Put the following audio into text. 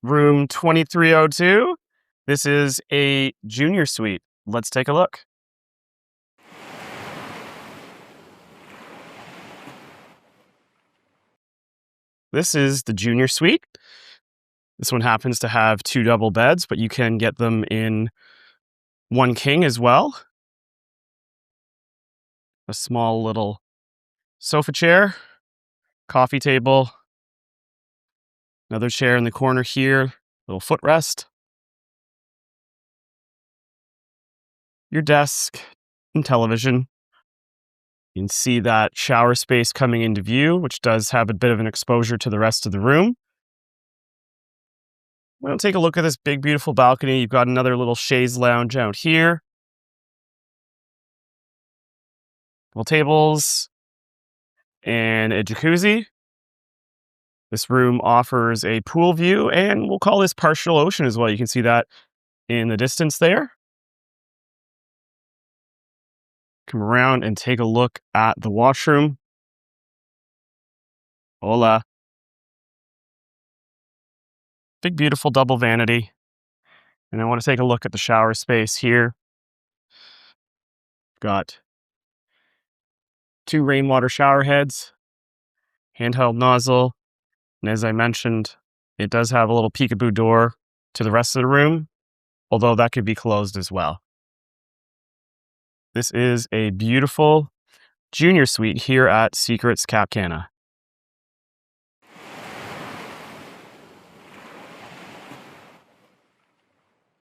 Room 2302. This is a junior suite. Let's take a look. This is the junior suite. This one happens to have 2 double beds, but you can get them in 1 king as well. A small little sofa chair, coffee table, another chair in the corner here, little footrest, your desk, and television. You can see that shower space coming into view, which does have a bit of an exposure to the rest of the room. We'll take a look at this big, beautiful balcony. You've got another little chaise lounge out here. Couple tables and a jacuzzi. This room offers a pool view, and we'll call this partial ocean as well. You can see that in the distance there. Come around and take a look at the washroom. Hola. Big, beautiful double vanity. And I want to take a look at the shower space here. Got 2 rainwater shower heads, handheld nozzle, and as I mentioned, it does have a little peekaboo door to the rest of the room, although that could be closed as well. This is a beautiful junior suite here at Secrets Cap Cana.